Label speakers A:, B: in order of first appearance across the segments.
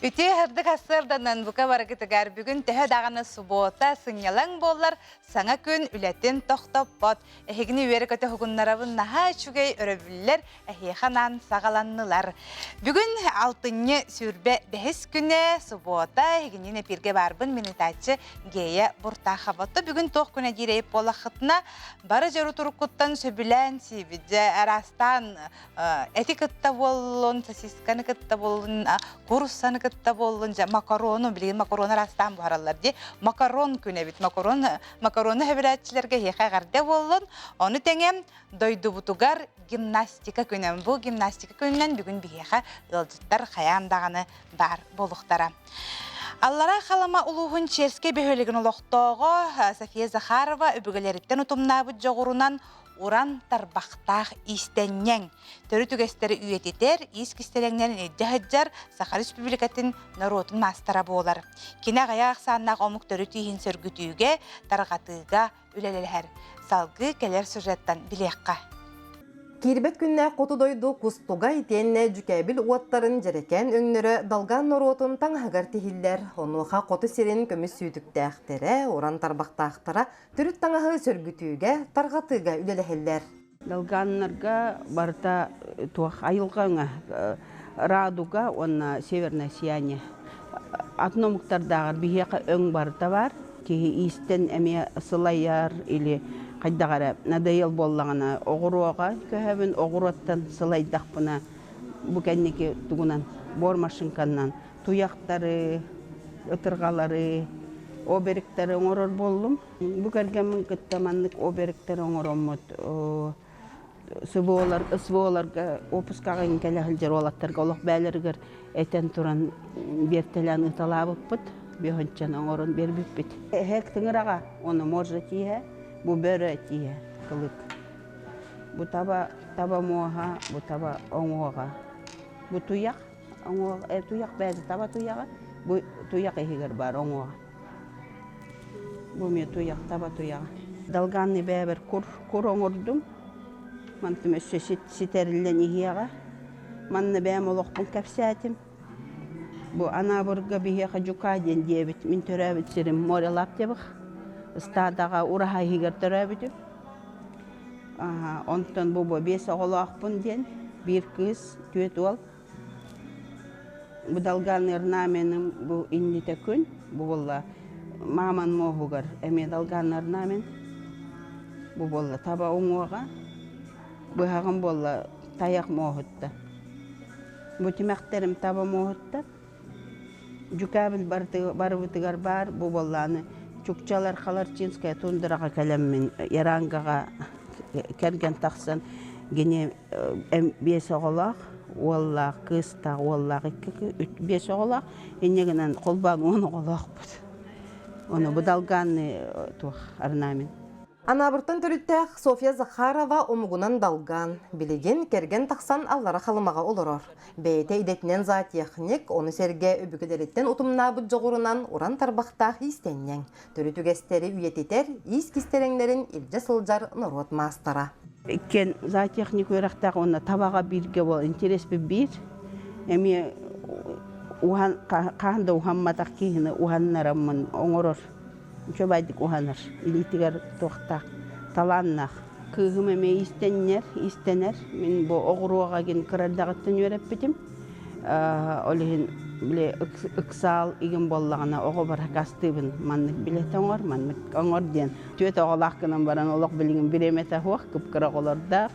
A: Үте хырдык асырданан бука баракытыгар бүгүн төһө даганы субота сыңнялаң боллар саңа күн үлетин тоқтоп бот. Эхигини үері көтө хугуннарабын наха чугей өрөбүллер эхиханан сагаланнылар. Бүгүн 6-ны сүрбе бәхис күнне субота эхигини эпирге барбын минутачы гея буртаха ботты. Бүгүн тоқ күнне дирейп болахытына бары жару турукуттан сөбүлән сибиде арастан этикетта боллун, сосисканы кытта боллун, курсаны кытта боллун, макарону билген макароны арастан бухаралар ди. Макарон күнне бит макароны хәбәрәтчеләргә хәгәрдә боллун. Оны тәңем дойду бутугар гимнастика күнен. Бу гимнастика күннән бүгүн бигеха ылдыттар хаямдаганы бар болуктара. Аллара халама улуғын черске бөхөлігін олықтоғы София Захарова өбігілеріттен ұтымнабы жоғырунан уран тарбақтақ истеннен. Төрі түгестері үйететер, ескістереңнен әдді-ғаджар Сахар Республикатын народын мастара болар. Кені ғаяқ саннақ омық төрі түйін сөргітуге тарғатыға үлелелер. Салғы келер сюжеттан білеққа.
B: Кирбет күнне қоты дойду кустуга итенне жүкәбіл уаттарын жерекен өңнірі далган норотын таң ағар тихиллер. Онуға қоты сирен көміс сүйдікті әқтері, оран тарбақта ақтыра, түріт таңағы сөргітуге, тарғатыға үлелехеллер.
C: Далганнарға барта туақ айылғаңа радуга, онна северное сияние. Атномықтардағыр бігеқа өң барта бар, кейі истен әме сылайар или қайдағара надайыл боллағына оғыруаға көһәбін оғыруаттан сылайдақпына бүкәннеке тугунан бор машинканнан туяқтары, ытырғалары, оберектері оңырыр болдым. Бүкәргемін күттаманлық оберектері оңырымыд. Сыбуоларға опускағын кәләхілдер олаттарға олық бәліргір әтен тұран бертелән ұталабып бұд, бейхончан оңырын бербіп біт. Әктіңіраға оны можа тие, bu börü diye kılık. Bu taba moha, bu taba ongoga. Bu tuyak, ongoga, tuyak bezi taba tuyaga, bu tuyak ehiger bar ongoga. Bu mi tuyak taba tuyaga. Dalganni beber kur ongordum. Mantum össe siterillen ihiyaga. Manne beem olokpun kapsatim. Bu ana burga bihiyaga jukadyen diyebit, min törabit sirim morelap debik. Стадаға ураға егер түрәбіді. Онтан бұл бес оғылақпын ден, бір кыз, төт ол. Бұдалған ұрнаменім бұл инліті күн, бұл маман моғығыр, әме далған ұрнамен. Бұл таба оңуға, бұғағын бұл таяқ моғытты. Бұл тимәқтерім таба моғытты. Жүкәбіл барыбытығар бар, бұл боланы Чукчалар Халарчинская тундыраға кәлеммен Ярангаға кәрген тақсан гене бес оғылақ, оллақ, қыста, оллақ, бес оғылақ, енегінен қолбан 10 оғылақ бұд. Оны бұдалғаны туқ арнамен.
B: Анабыртын түріттәқ София Захарова омугунан далган. Билеген керген тақсан аллара қалымаға олырор. Бәйте идетінен заатияқник, оны серге өбігілереттен ұтымнабыд жоғырынан уран тарбақтақ истеннен. Түрі түгестері үйететер, ис кистереңлерін илже сылжар нұрот мастара.
C: Кен заатияқник өрақтақ оны табаға бірге бол, интерес бір. Әме қағында ұхамматақ кейіні ұханнарамын оңырыр. Чөбайдық ұғаныр, илетігер тоқтақ, таланнақ. Күйім әме истенер. Мен бұл оғыруаға ген қырардағыттын өреп бітім. Олығын біле ұқсал еген боллағына оғы бар қастыбын. Маннық білет оңыр, маннық оңыр ден. Төт оғылақ кінім баран олық білігін бір емет ағуақ, күпкіра олардақ.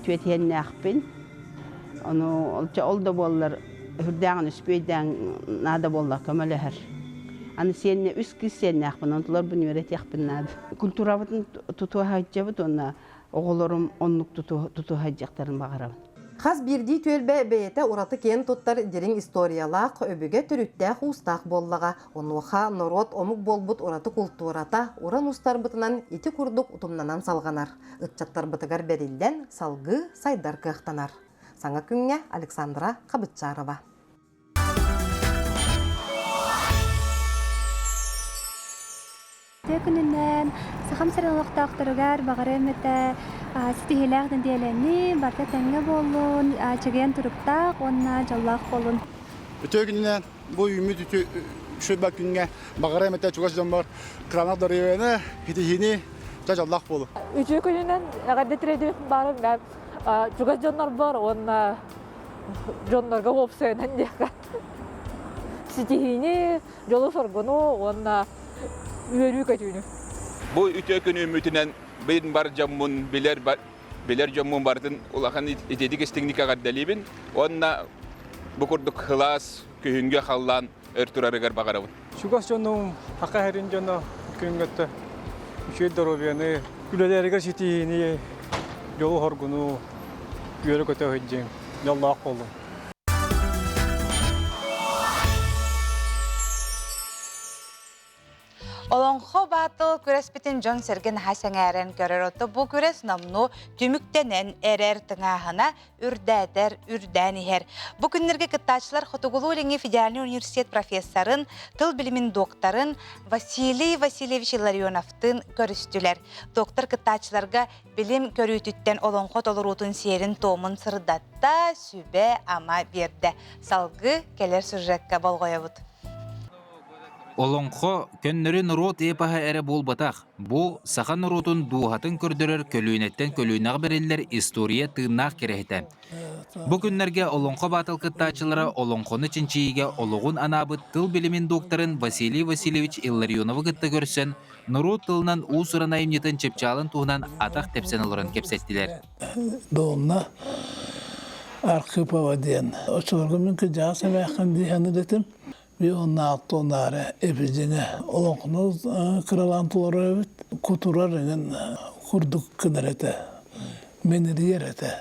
C: Төт енне ақпен. Олда боллар үрдәғін үспейдәң нада болла көмілі Аны сенне үскі сенне ақпын, онтылар бұны өрет яқпын нады. Культурабытын тұтуа хаджабыт, онна оғыларым онлық тұтуа хаджақтарын бағарабын.
B: Қаз бірдей төлбе бәйеті ұраты кен тұттар дерің историялақ, өбіге түріттәқ ұстақ боллаға. Онуға норот омық болбыт ұраты культурата, уран ұстар бұтынан еті күрдік ұтымнанан салғанар. Үтчаттар бұтығар берілден салғы сайдар қықтанар. Саңа күнге Александра Қабытчарова.
D: Күнінен сақам сырылықта ақтырығар бағары әметі сітігеләғден дейелені барта тәңе болын, чеген тұрыптақ, онына жаллақ болын.
E: Өте күнінен bu ümit şu bakınga bagara mete çugas jambar krana darıyana hitihini Allah bolu.
F: Üçü gününden kadar trade barım ben çugas jonlar var onun jonlarga opsiyonun diye. Sitihini yolu sorgunu onun üyeliği kaçıyor.
G: Bu ütü ümitinden ben bar jammun biler jammun bardın ulakan itedik isteknika kadalibin onna bu kurduk hılas kühünge hallan örtürarıgar bagarabın.
H: Çugas jonun hakka herin jonna küngötte üçü dorobiyanı gülelerger sitihini yolu sorgunu üyeliği kaçıyor. Allah bolu.
A: Olonxo batıl kürespitin John Sergen Hasanaren görür otu bu küres namnu tümüktenen erer tыңahına ürdän iher. Bu günlerge kıttaçlar Xotogulu Federal Üniversitet professorun, tıl bilimin doktorun Vasiliy Vasilyevich Ilarionov'tın görüstüler. Doktor kıttaçlarga bilim körütütten olonxo tolurutun serin tomun sırdatta sübe ama berdi. Salgı keler sürrekka bolgoyabut.
I: Olonxo könnörü nurot epaha ere bolbataq. Bu saxa nurotun duhatın kördürür kölünetten kölünağı beriller istoriya tığnaq kerehte. Bu günlerge olonxo batıl kıttaçılara olonxonu çinçiyige oluğun anabı tıl bilimin doktorun Vasiliy Vasilyevich Illarionov'u gıtta görsen, nurot tılından u sırana imnitin çepçalın tuğunan ataq tepsen olurun kepsettiler.
J: Doğumna Arkıpava diyen. O çorga mümkün cağız emeğen diyanı dedim. Bir onna attı onlara epicine olonqunuz kralantıları evet kuturarının kurduk kınarete meniri yerete.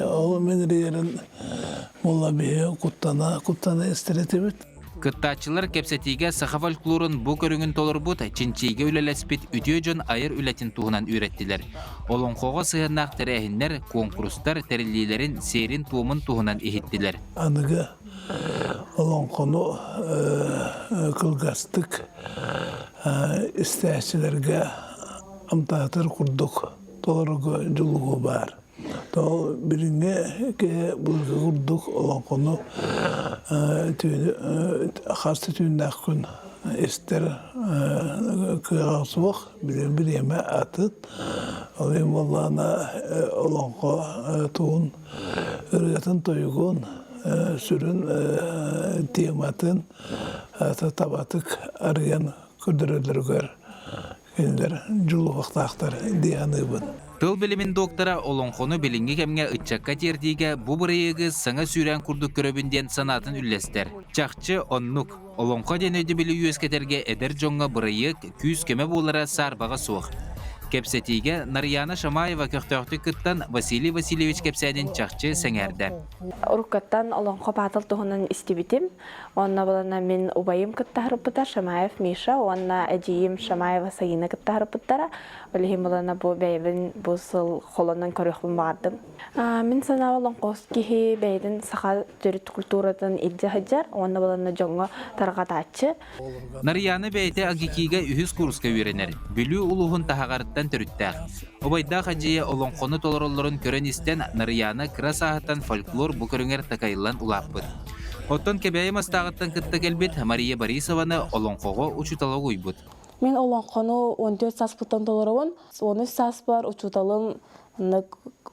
J: O meniri yerin molla bihe kuttana isterete evet.
I: Kıttaçılar kepsetiga saxa folklorun bu körüngün tolurbut çinçiga ülelespit ütüyöjön ayır ületin tuğunan ürettiler. Olonxoğa sığınaq terehinler, konkurslar terillilerin serin tuğumun tuğunan ehittiler.
J: Anıgı olonqonu kılgastık istəyçilərə amtatır kurduk. Tolurugu julugu var. Tol biringe ke bulgu kurduk olonqonu tüyünü xastı tüyündəq gün ister kıyasıvıq bir yeme atıt. Olayım vallana olonqo tuğun ırgatın toyugun sürün tiyamatın tabatık arayan kürdürülürger kendiler juluqtaqtar diyanıbın.
I: Tıl bilimin doktora olonxonu bilingi kemge ıççakka terdiğe bu burayıgı sana süren kurduk köröbünden sanatın üllester. Çakçı onnuk. Olonxo denöydü bili yüzketerge eder jonga burayıg küs keme bolara sarbağa soğuk. Kepsetiga Naryana Shamayeva köhtöhtü kıttan Vasiliy Vasilyevich kepsedin çakçı sengerdi.
F: Urukattan olonxo batıl tuğunan istibitim. Onna balana min ubayım kıtta harıpıtar Shamayev Misha. Onna ejiyim Shamayeva Sayina kıtta harıpıtara. Olihim balana bu beybin bu sıl xolonan körüxbün bardım. Min sana olonxos kihi beydin sağa dörüt kulturadan ilce hajar. Onna balana jonga targataçı.
I: Naryana beyte agikiga ühüz kurska ürener. Bülü uluğun tahagarıttan törüttəq. Obayda hacıya olonxonu tolorolların körön isten Naryana kıra sahattan folklor bu körünger takayılan ulapbıd. Otton kebeyi mastağıttan kıtta gelbet Mariya Borisovana olonxoğu uçutalı uybud.
F: Мен олонқону 14 саспыттан толорабын, 13 сас бар, учуталым,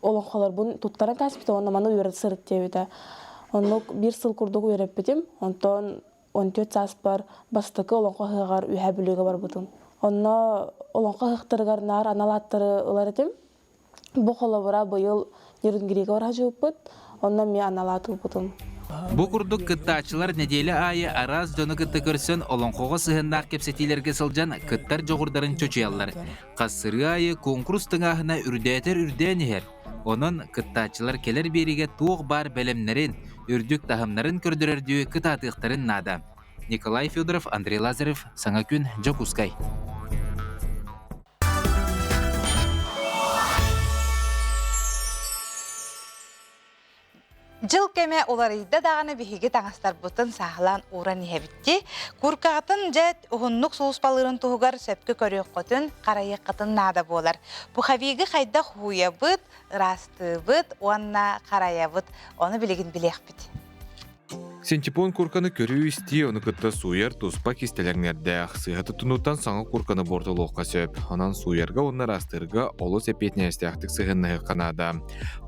F: олонқолар бун туттаран каспыта, онна маны үйрет сырыт дебеті. Онны bir сыл курдук үйрет бетим, онтон 14 сас бар, бастықы олонқо хығар үйә бүлігі бар бұтын. Онна олонқо хықтырғар нар аналаттыры ылар етім. Бұ қолы бұра бұйыл нерінгірегі бар хажы бұт, онна мен аналатыл бұтын.
I: Bu kurduk kıttaçılar nedeli ayı araz dönü kıtta körsün olonxoğa sığındaq kepsetilerge sılcan kıttar joğurdarın çöçeyallar. Qasırı ayı konkurs tыңahına ürdäter ürdäniher. Onun kıttaçılar keler berige tuğ bar belemlerin, ürdük tahımların kördürerdüğü kıtatıqtarın nada. Nikolay Fyodorov, Andrei Lazarev, Sana gün Jokuskay.
A: Жыл кеме оларыйда дағаны бихиге таңастар бұтын сағылан уран ехебітті. Күркағытын жәт ұғыннық соғыспалырын тұғығар сөпкі көрек қотын қарайық қытын нада болар. Бұхавигі қайда хуя бұт, расты бұт, онна қарая бұт, оны білеген білек біт.
K: Сентипон курканы көрүү исти, оны кытта суяр туспа кистелернердәх. Сыйхаты тунуттан саңа курканы бортолуққа сөп. Анан суярга оннар астырга олус эпетіне әстяқтық сыйхынны канада.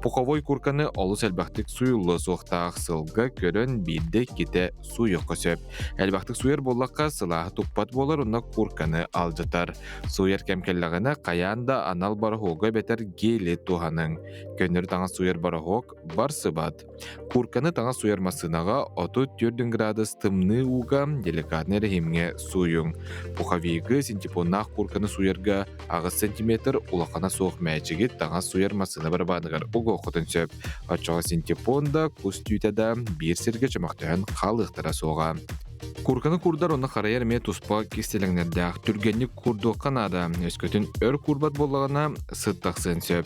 K: Пуховой курканы олус әлбақтық суюлы соқтақ сылга көрін бидде кете суйыққа сөп. Әлбақтық суяр болаққа сылағы туппат болар, онна курканы алжытар. Суяр кәмкеллағына қаянда анал барахуға бетер гейлі туханың. Көнір таңа суяр барахуқ бар сыбат. Курканы таңа суярмасынаға 34 градус тымны уга деликатный режимге суюң. Пуховигі синтепоннақ курканы суярга ағыз сантиметр улақана соқ мәчігі таңа суярмасына барбадығар уға құтын сөп. Ачаға синтепонда күс түйтада бір серге чамақтығын қалықтыра соға. Курканы курдар оны қарайар ме туспа кестеліңнердәқ түргенник курду қанада. Өскөтін өр курбат болағына сыттақсын сөп.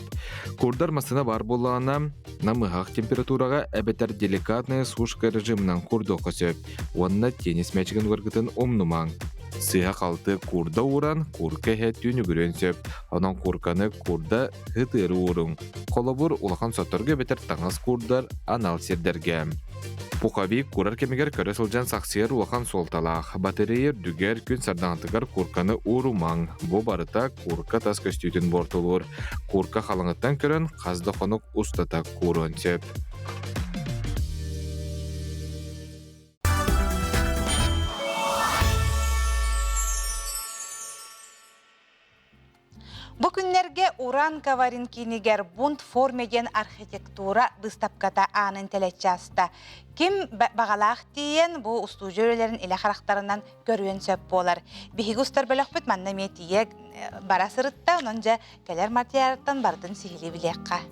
K: Курдар масына бар болағына намығақ температураға әбетер деликатный сушка режимнан курдуқы сөп. Онына тенис мәчігін ғырғытын омнумаң. Сыға қалты курда уран, курка хәттүйіні көрен сөп. Онан курканы курда ғытыры урың. Қолабыр улақан соттарға бетер таңыз курдар анал сердерге. Пуховик курар кемегер көресілжан сақсиер улақан солталақ. Батарея дүгер күн сардаңытығар курканы урумаң. Бұ барыта курка тас көстейтін бортылыр. Курка қалыңыттан көрін қазды қонық ұстата курын сөп.
A: Бу күннерге уран каваринкинигер бунт формеген архитектура выставката анын телечаста. Ким бағалақ дейін бу устужөрелерін иле харақтарынан көруен сөп болар. Бихиги устар бөлік бүт манна метиек бара сырытта, онынжа келер мартиярыттан бардын сихили білеққа.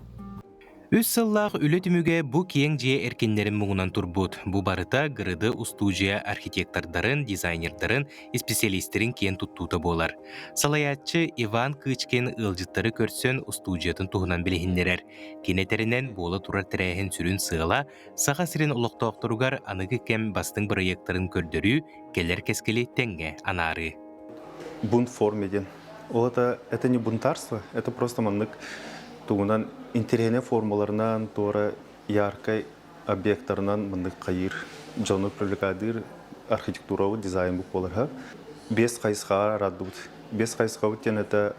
L: Үс сыллақ үлі түміге бұ кең жие әркендерін мұғынан турбут. Бұ барыта гырыды устужия архитектордарын, дизайнердарын, специалистерин кен туттуыты болар. Салаятчы Иван Кычкен ылжыттары көрсен устужиятын туғынан білігіндерер. Кенетерінен болы турар тірәйін сүрін сығыла, саға сирен ұлықтауқтыругар анығы кем бастың проекторын көрдірі, келер кескелі тәңге анары.
M: Бунт формеден. Это не бунтарство, это просто маннык туғынан интерене формаларынан, тора яркай объекттарынан мындық қайыр, жоны привлекадыр архитектуравы дизайн бұқ болар. Без қайсыға радуд. Без қайсыға өттен это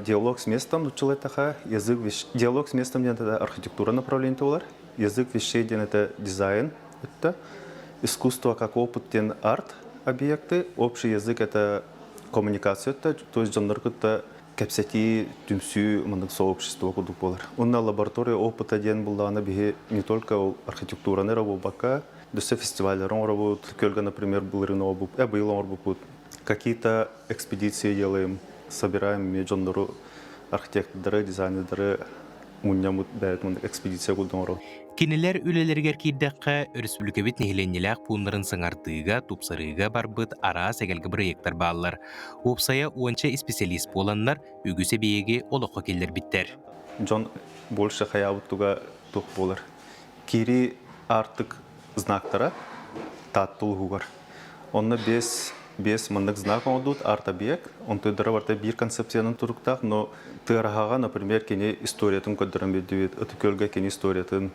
M: диалог с местом, диалог с местом это архитектура направление олар, язык вещей это дизайн, это искусство как опыт тен арт объекты, общий язык это коммуникация, то есть жанр это кәпсәти түмсі мындық сообщество күдік болар. Онна лаборатория опыта ден бұлдағына бігі не только архитектураны рабу бака, дүсі фестивалерін рабу, көлгі, например, бұлырын обуп, бұйыл обуп. Какие-то экспедиции делаем, собираем международные архитекторы, дизайнеры, мұннамыт бәрет мындық экспедиция күлдің орау.
L: Кинелер үлелергер кейдаққа өріспүлікебет нехіленнеләқ пуынларын сыңартыға, тупсарыға барбыт ара сәгелгі проекттар бағалар. Опсая уанча специалист боланлар үгісе бейеге олыққа келдер биттер.
M: Жон больше хаябыттуға тұқ болар. Кири артық знактара таттыл ғуғар. Онна бес мындық знак оңдуд арт-объект. Он түйдірі барта бір концепцияның тұрықтақ, но тырағаға, например, кене историятын көддірін бедует, өті көлге кене историятын.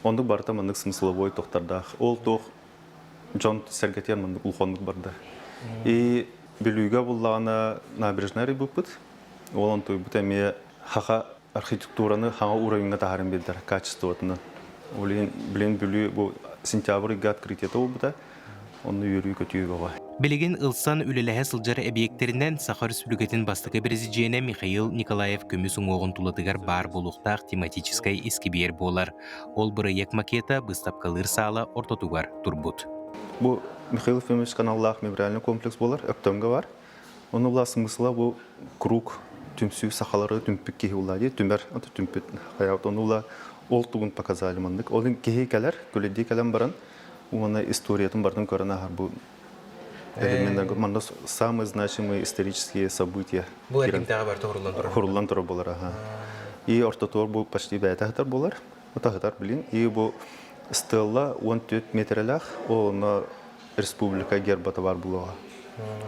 M: Онды барта мындық смысловой тоқтардақ. Ол тоқ Джон сәргетен мындық ұлғондық барды. И білуіге бұллағына набережнері бұпыт. Ол он той бұт әме хаға архитектураны хаға уровенға тағарын беддер, качествотыны. Білен білуі бұл сентябрьге открытиеті ол бұта. Оны үйірі көтүйі баба.
L: Білеген ылсан үлеләһә сылжары объекттерінен Сахар Республикатын бастықы президиене Михаил Николаев көмісің оғын тұлатығар бар болуқтақ тематическай ескебер болар. Ол бұры ек макета бұстапқалыр салы ортотуғар турбут.
M: Бұл Михаил Ефимович каналлах мемориальный комплекс болар, өктөмге бар. Оны бұла смысла бұл круг түмсі сақалары түмпік кеге ұлади, түмер, түмпік қаяут. Оны бұла ол тұғын показали мандық. Олың кеге кәлер, көледей кәлем баран, оны историятын бардың көрін ағар бұл. Самые значимые исторические события.
L: Бұл әркемтіға бар
M: Хурлан тұры болар. И ортотор бұл почти бәйтәғытар болар. Отағытар білін. И бұл стелла 14 метрлях, ол на республика гербата бар бұлыға.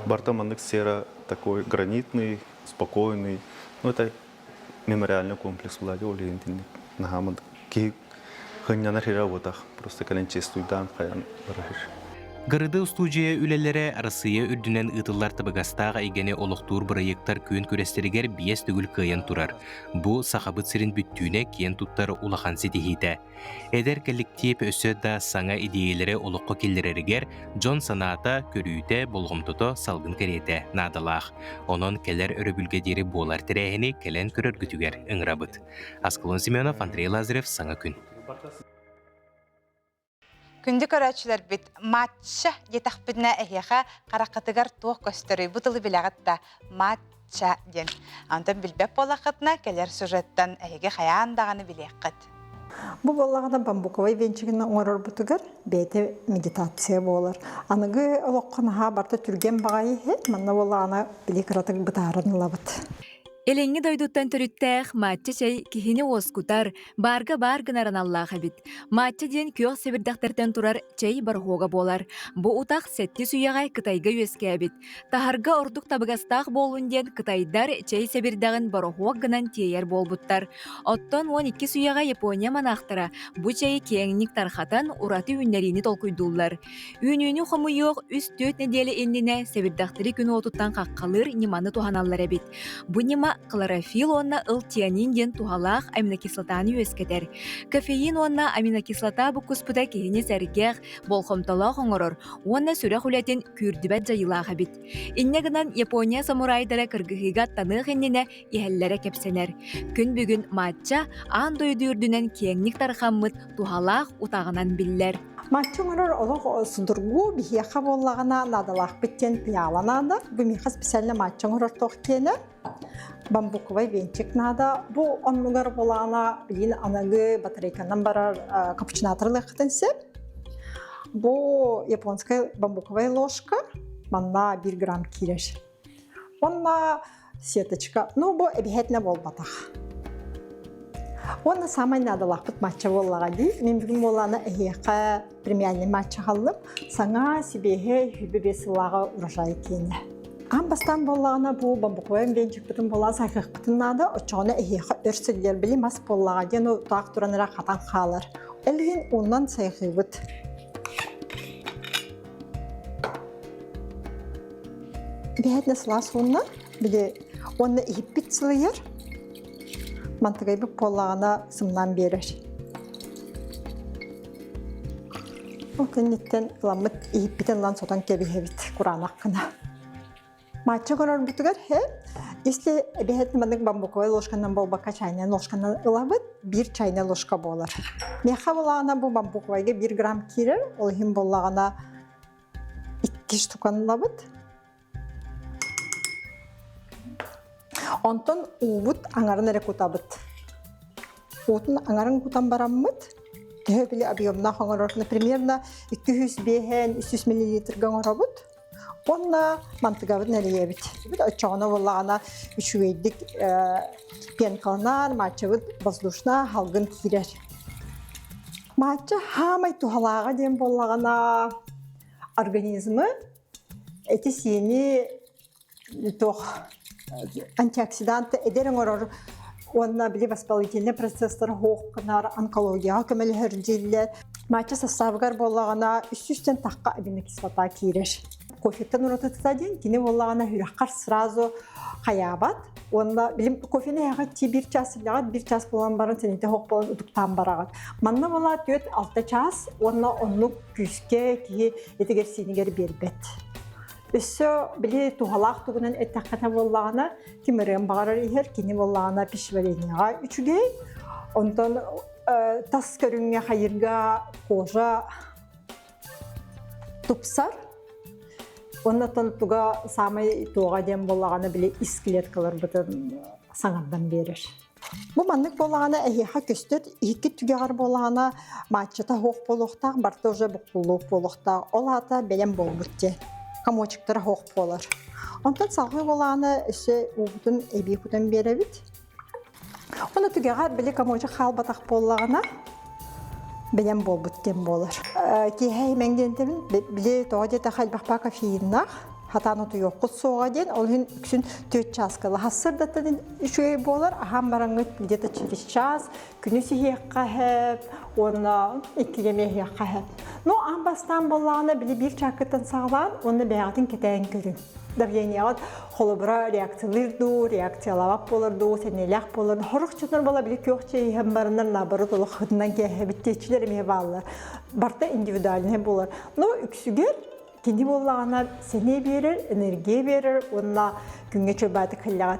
M: Барта мандық сера такой гранитный, спокойный. Это мемориальный комплекс влади, ол ентінді. Кей хыннянар хире отах. Просто каленче стуйдан каян барахир.
L: Гырыды студия үлелері арысыя үрдінен ұтылар табығастаға егене олықтуыр проекттар күйін көрестерігер биес түгіл күйен тұрар. Бұ сақабыт сирин бүттүүне кен туттары улахан сетихиті. Эдер коллектив өсі да саңа идеялері олыққа келдерерігер Джон Саната көрүйті болғымтыто салгын кереті надалақ. Онын келер өрөбүлге дері болар тірәхіні келен көріргітігер ұңырабыт. Аскалон Семенов, Андрей Лазарев, Саңа күн.
A: Күнді көрәтшілер бит матча етақпідіне әйеға қарақытығар туық көстірі бұтылы біләғітті матча ден. Антон білбеп болақытына келер сюжеттен әйеге қаяндағаны білеққыт.
N: Бұл болағада бамбуковай венчігінің оңырыр бұтығыр бәйті медитация болыр. Анығы олыққынаға барда түрген бағайы хет, манна болағана білек бұтарын лабыт.
O: Элеңи дойдуттан түріттәқ матча чай кихини оскутар, барга-баргынарын Аллаха бит. Матча ден күйіқ себірдақтартан турар чай бархуға болар. Бұ утақ сәтті сүйағай Қытайға өске бит. Тахарға ордық табығастақ болуын ден Қытайдар чай себірдағын бархуға гынан тейер болбуттар. Оттон 12 сүйағай Япония манақтыра. Бұ чай кеңнік тархатан ураты үнлеріні толкуйдулар. Үнүні қомы йоқ үст 4 неделі енніне себірдақтыры күні отуттан қаққалыр неманы туғаналар бит. Бұ нема хлорофилл онна ылтианин ден тухалах аминокислотаны өскетер. Кофеин онна аминокислота букуспыда кихини сәргех болхомтолақ оңорор. Онна сүрәх үләтен күрдібәт жайылаға бит. Иннегінен Япония самурайдары кыргыхигат танық енніне ихәлләре кепсенер. Күн бүгін матча ан дойды үрдінен кеңнік тархаммыт тухалах утағынан биллер.
N: Матча оңорор олық судыргу бихияқа боллағына надалақ біттен пияланады. Бұл меха специально матча оңорор тоқ кені. Бамбуковай венчик нада. Бұл оннугар болағына білін анағы батарейканан барар капучинатырлық қытынсеп. Бұл японская бамбуковая ложка. Манна 1 грамм киреш. Онна сеточка. Ну, бұл әбихетіне бол батақ. Онна самай надалақ бұт матча боллаға дей. Мен бүгін болағына әйеқа премиальный матча қалым. Саңа себеге хүбі бесілаға ұрашай кені. Бастан болағына бұл бамбуковай венчик бұтын болаға сайқық бұтын нады. Очағына әйеқа өрсілдер білі мас болаға ден ұтақ тұраныра қатан қалар. Әлген оннан сайқық бұт. Бәйетіне сыла соңына білі онны еппет сылайыр. Мантығай бұл болағына сымнан берір. Ол көнеттен ламыт еппетен лан сотан кебігебет құран аққына. Матча көрөр бүтігер, если бәйетіне мандық бамбуковай ложканан болбақа чайна ложканан ылабыт, 1 чайна ложка болар. Меха болағына бұл бамбуковайға 1 грамм керер, ол хем болағына 2 штукан ылабыт. Онтон уубут аңарын әрі кутабыт. Уутын аңарын кутан бараммыт. Төхі білі объемна қоңырыр. Примерно 200-300 мл ғоңырабыт. Онна мантығабыт нәриебіт. Очағына болағына үшуейдік пенкалнар, матчабыт воздушна халғын кирер. Матча хамай тухалаға дем болағына организмі әті сені тоқ антиоксиданты эдерен орор онна били воспалительный процесстер хоққынар онкология көмел хөрдиллер матча составгар боллагана үстүстен таққа аминокислота кирер. Кофеттен уротыта ден кини боллагана хүраққар сразу қаябат. Онда билим кофені яғат 1 час лағат 1 час болан барын тенете хоқ болан ұдықтан барағат. Манна бола 4-6 час онна оннук күске ки етігер сенегер бербет. Өссө біле туғалақ туғынан әттәққата болағына кемерен бағарар ехер, кені болағына пішваренеға үшігей. Онтан тас көріңе қайырға қожа тұпсар. Оннан туға самай туға дем болағына біле искелеткалар бұтын саңардан берір. Бұл маңнық болағына әйеға көстір, 2 түгеғар болағына матчата хоқ болуқтақ, барты уже бұқпулуқ болуқтақ, ол ата бәлем бол бұтте. Комочектары хоқ болар. Онтан салғы болағына үші ұғытын әбей күтін беребіт. Оны түгеғар білі комочек қал батақ болағына бәлем бол бұттен болар. Кейхай мәңден тебін білі тоға дета қалбақпа кофеиннақ Hatan otu yok kut soğuğa den, olun üksün 4 çaskalı. Hasırdatta şöyle bolar, aham barangıt где-то через час, günü sihiyakka hep, ona 2 yemeğe yakka hep. No ambastan bollağına bile bir çakıttan sağlan, onu beyatın keten görün. Davyaniyat, holubra reaksiyalar reaksiyalavak bolardu, senelak bolardu. Horuk çatır bola bile kökçeyi hem barınlar nabarı dolu hıdından ki bitteçilerim hevallar. Barta individualini bolar. No üksüger, kendi bollağına sene verir, enerji verir, onunla günge çöbati kıllagat.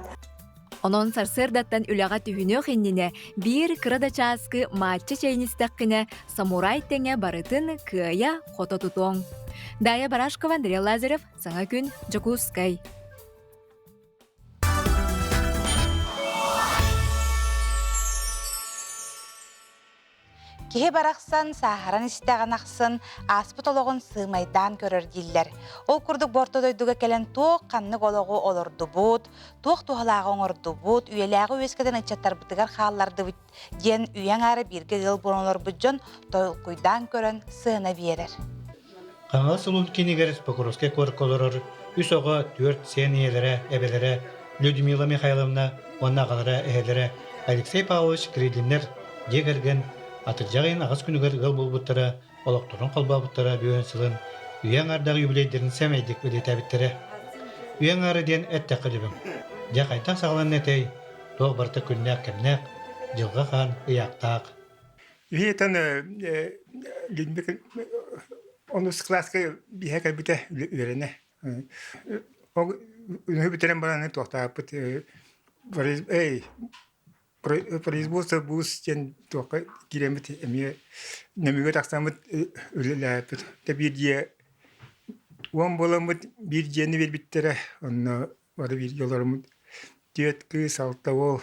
O: Онон сарсырдаттан үлаға түйінө хиннине bir кырада чааскы матча чайнистаққине самурай теңе барытын кыя хото тутоң. Дая Барашкова, Андрей Лазарев, Саңа күн, Жокускай.
A: Кеһе барақсан, сахаран истәған ақсын, аспыт олығын сымайдан көрір дейлер. Ол күрдік бортодойдуға келен тоқ қанны олығы олырды бұд, тоқ туғалағы оңырды бұд, үйеләғы өскеден ұтчаттар бұтығар қалларды бұд, ден үйен әрі бірге ғыл бұронлар бұджын тойл құйдан көрін сына верер.
P: Қаңал сұлын кенегер Покровский көрколырыр, үс оға 4 сен иелері, әбелері, Людмила Михайловна, онна қалары әйелері, Алексей Павлович Крединер, дегерген, Атыржағын ағыз күнігер ғыл бұл бұттары, олықтырын қолба бұттары бүйен сылын, үйен ардағы юбилейдерін сәмейдік білет әбіттері. Үйен ары ден әтті қылыбым. Жақ айтақ сағылан әтей, тоқ барты күннәк кәмнәк, жылға қан ұяқтақ.
Q: Үйетен оныз класқа бейхәк әлбіті үйеріне. Үні бітерен бараны тоқтап бұт. Производство бус тен тока киремет эми немиге таксамыт үлеләпет. Табирдие уан боламыт бир жени бербиттере, онно бары бир жоларымыт дет кыз алтавол.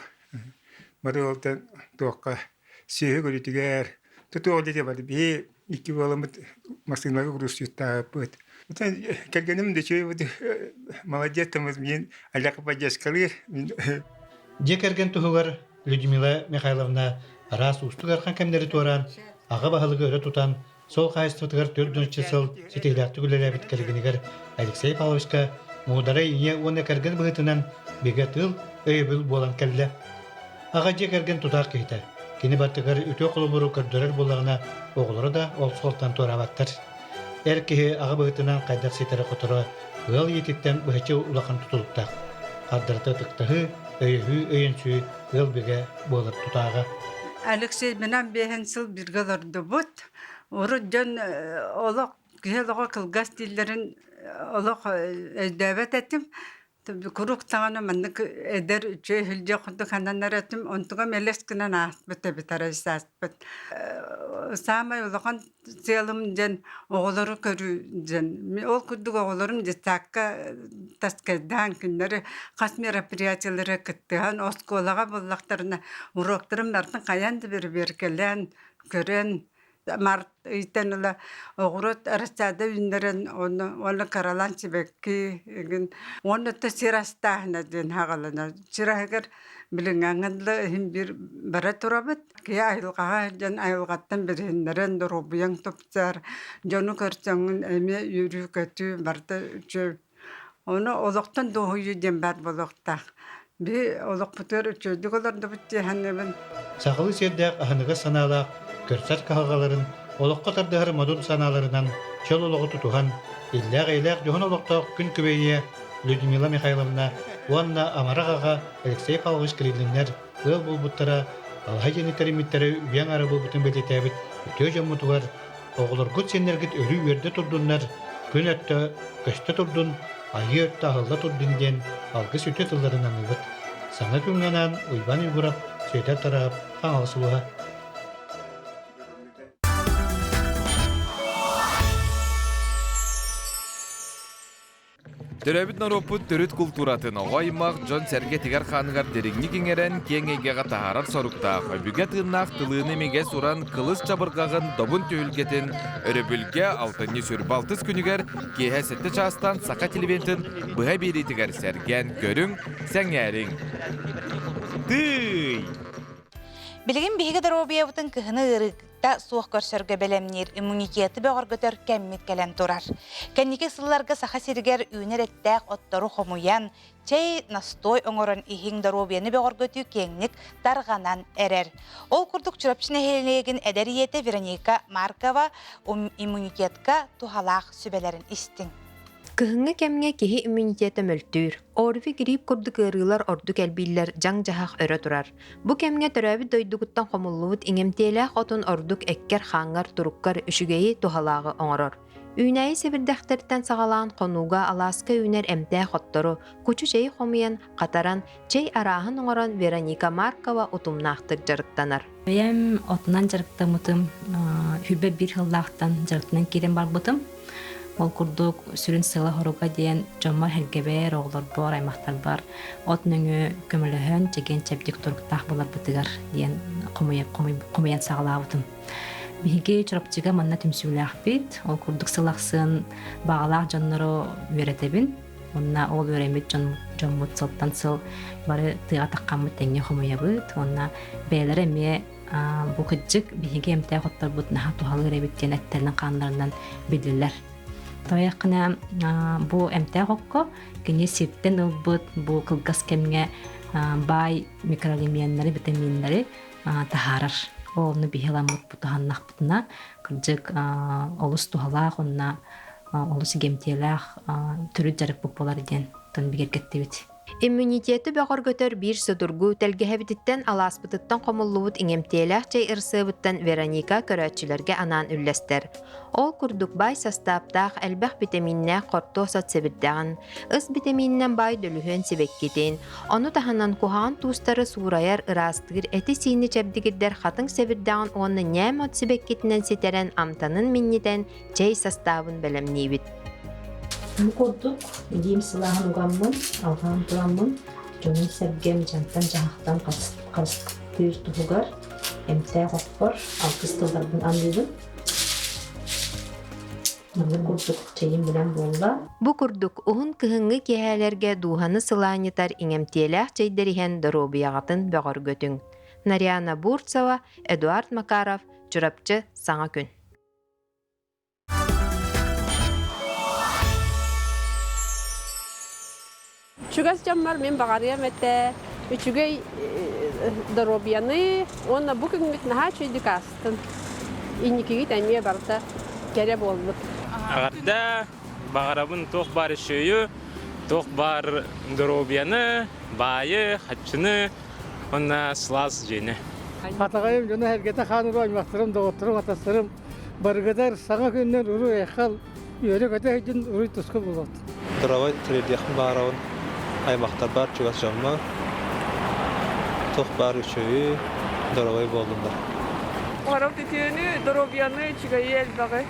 Q: Бары олтан тока сөйө көрүтүгөр. Туту олете бары би 2 боламыт машинага курустап. Утан келгеним де чөй молодец тамыз мен алака поддержкалыр.
P: Жекерген тугар Людмила Михайловна раз устугар хан кемдери туаран, ага бахалыгы өрө тутан, сол кайыстытыгар 4-нчы сыл сетейлакты күлеле биткелигинигер Алексей Павловичка мудары ие оны керген быгытынан беге тыл өйбүл болан келле. Ага жекерген тутак кейте. Кини баттыгар үтө кулубуру көрдөрөр болагына оголору да ол солтан туарабаттар. Эркеһи ага быгытынан кайдак сетери которо ыл етиттен быхычы улахан тутулукта. Каддырты тыктыгы өйhü өйөнсү ылбеге болар тутага.
R: Алексей менен бehen сыл бирге лорду бут. Уру жон олок гелого кылгас диллерин олок эдебет этим. Курук таганы мандык эдер үчө хилже кунду канандар этим онтуга мелескинен аспыт битарайсаспыт. Самай улакан селым жен оголору көрү жен. Ол курдук оголорум жетакка таскайдан күннери кас мероприятиялары кыттыган осколага боллактарына уроктарым бартын каянды бер келен көрөн март итенла огурот арастада үндерен оны каралан чебекки оны тесирастахна ден хагалана чирагер билингаңлы хим бир бара турабыт ки айылгага жан айылгаттан бирендерен дорубуяң топцар жону көрсөң эме юрү көтү барта чө оны олоктон дохую ден бар болохта би олок путер чөдүгөлөр дебитти ханнебен
P: Сагылы сердек ахыныга санаалак көрсәт кагаларын олокка тардыгар модул санааларынан чөл ологу тутуган илләг жохон олокток күн күбейе Людмила Михайловна уанна амарагага Алексей Павлович Кириллинер ыл булбуттара алга жениттеримиттери үйәң ары булбутун белетебит өтө жомутугар оголоргут сеннергит өрү үрдө турдуннар күн өттө көстө турдун айы өттө ахылла турдун ден алгы сүтө тылларынан ыбыт саңа күнгенан уйбан уйгурап сөйдер тарап каңалсуга
K: Төрөбүт наропут төрүт культуратын оғаймақ Джон Серге тигер ханығар дереңні кеңерен кеңегеға тахарар соруктақ. Бүге тыыннақ тылыны меге суран кылыс чабырғағын добын түйілгетін өрөбүлге алтынны сүрбалтыз күнігер кейе сетті частан сақа телевентін бұға бері тигер серген көрің сәңәрің. Тый!
A: Билигин биһиге доробия бутын кыһыны кытта суох көрсөргө белемнир иммунитети бөгөргөтөр кеммит келен турар. Кеннике сылларга саха сиргер үүнер эттәк оттору хомуян, чей настой оңорон ихиң даробияны бөгөргөтүү кеңник дарганан эрер. Ол курдук чурапчыны хелеген эдериете Вероника Маркова иммунитетка тухалаах сүбелерин истин.
S: Кыһыңы кемге киһи иммунитеті мөлтүүр. Орви грип курдук ырылар ордук элбиллер жаң жахах өрө турар. Бу кемге төрөбү дойдугуттан хомуллубут иңемтелэх отун ордук эккер хаңар туруккар үшүгейи тухалаагы оңорор. Үйнәйи себирдәхтерттен сагалаан конуга Аласка үйнер эмтэх оттору, кучу чей хомуян катаран чей араахын оңорон Вероника Маркова утумнаахтык жарыктанар.
T: Бем отунан жарыктамытым, хүбе бир хыллаахтан жарыктанан кирен барбытым. Ол курдук сүрүн сыла хоруга диен жоммар хелгебер оглор бар аймактар бар. От нөңү көмөлөһөн чеген чепдик туруктах болар бытыгар диен комуян сагалаабытым. Биһиги чурапчыга манна түмсүүлээх бит. Ол курдук сылахсын багалаах жонноро үөретебин. Онна ол үөремит жоммут сылтан сыл бары тыга таккаммыт теңге хомуябыт. Онна бээлер эме бу кыджык биһиги эмтээ хоттарбыт наха тухалы эребиттен эттеринен кандарынан билдилер. Тояқына бу эмтэгокко кини сирттен ылбыт бу кылгас кемге бай микроэлементтери витаминдери тахарар. Олны бихиламыт бутаханнах бутна кырдык олус тухалаах онна олус гемтелах түрү жарык болар ден тон бигергеттебит.
S: Иммунитеті бөгөргөтөр бир судургу телгеһебититтен алааспытыттан комуллубут иңемтелэх чей ырсыбыттан Вероника көрөтчүлөргө анан үллестер. Ол курдук бай состаптах элбэх витаминнэ кортосат себирдагын, ыс витаминнен бай дөлүхөн себеккитин, ону таханан кухаан туустары suurayar ырастыгыр эти сийни чебдигирдер хатын себирдагын оны нэмот себеккитинен сетерен амтанын миннитен чей составын белемнибит.
T: Курдук дим сылаһын угаммын, алған тураммын, жонун сәбгем жантан жахтан кастыр тугар, эмтэ хоппор, алкыстылдарбын андыбын. Маны курдук чейин билен болла.
S: Бу курдук уһун кыһыңы киһэлерге дуһаны сылааньытар иңемтиэлээх чейдериһэн доробуягатын бөгөргөтүң. Нарьяна Бурцева, Эдуард Макаров, Чурапчы, Саңа күн.
U: Чугас жаммар мен багарыям эте үчүгей доробияны онна бу күнгүт наха чүйдүк астын инникиги тәмие барда кере болдук.
V: Агарда багарабын тох бар шөйү, тох бар доробияны, байы, хатчыны, онна слаз жени.
H: Атагайым жона хергете ханыры аймактырым, доғыттырым, атастырым, баргадар саңа күннен уру эхал, үйөрі көте хеджін уруй туску болот.
W: Дыравай тірелдеқін бағарауын аймақтар бар, чугас жамма, тоқ бар үшөйі, дыравай болдымдар.
U: Барау тетені, доробияны, чигайы әлбағы,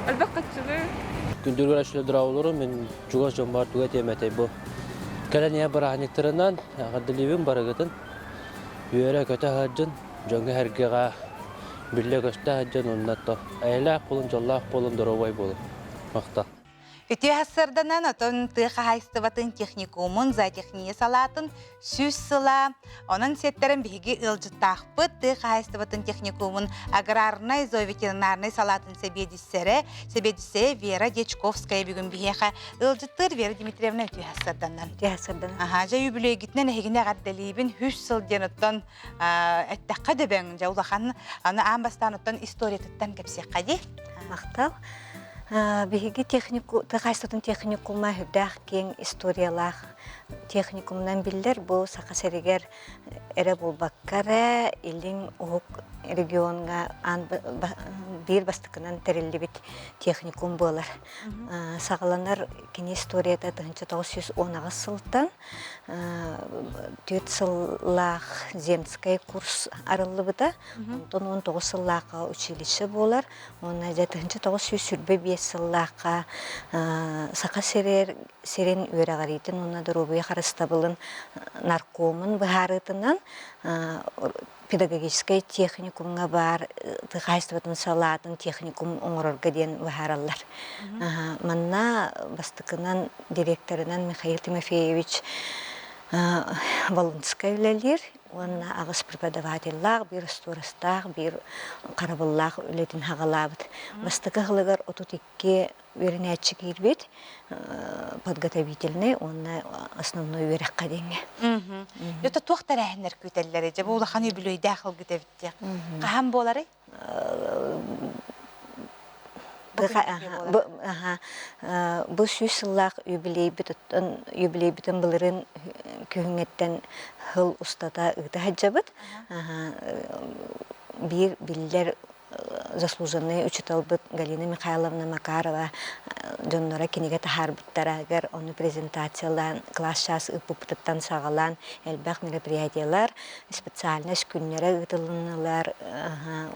U: әлбақ қатшыны.
X: Күндіргөр әшілі дыраулары, мен чугас жамма бар түгет еметей бұл. Кәләне барахниктарынан, ғаддылевін барығытын, үйері көте хаджын, жоңғы әргеға бірлі көшті хаджын, оннатты. Әйләқ болын, жоллақ болын, дыравай болын. Мақта.
A: Үтү хассырданан отон тыха хайстыбатын техникумун зоотехния салатын сүз сыла, онын сеттерин биги ылжыттақпыт тыха хайстыбатын техникумун аграрнай зооветеринарнай салатын себедиссере Вера Дечковская бүгүн бихеха ылжыттыр Вера Дмитриевна үтү хассырданан. Ага, жа юбилей гитнен эхигине гадделибин 3 сыл денуттан эттаққа дөбен жаулахан аны амбастан оттан историятыттан кепсек қади?
Y: Мақтал. Биһиги тыгайстатын техникумна хүддах кең историялах техникумнан биллер бу сакасеригер эре болбаккара илин ук регионга бир бастыкынан терилдибит техникум болар. Сагаланар кини историята 1910 сылтан тюцлах земская курс арылыбыта, онтон 19 сыллака училище болар. Онна 1900 сүрбе сыллака сакасерер серен үйрәгаритин онна дорубуя харыстабылын наркомын бахарытынан педагогический техникумга бар, тыгайстыбатын салатын техникум оңорорга ден бахараллар. Манна бастыкынан директорынан Михаил Тимофеевич Волынскай үлелер, онна агыс преподавательлар, бир сторостар, бир карабыллар үлетин хагалабыт. Бастыкы хылыгар отутикке вернячы кирбит, подготовительный, онна основной верекка денге.
A: Йота туақтар әхінер көтеллері, жа бұл қаны бүлөй дәқыл күтебіттек. Қахан болары?
Y: Бұл сүйсіллақ юбилейбітін бұлырын күйіңеттен хыл ұстата ұғды хаджабыт. Bir biller заслуженный учителбыт Галина Михайловна Макарова жоннора кинеге тахарбыттара агар оны презентациялан класс час ыпыптыттан сагалан элбах мероприятиялар специально күннері ытылыналар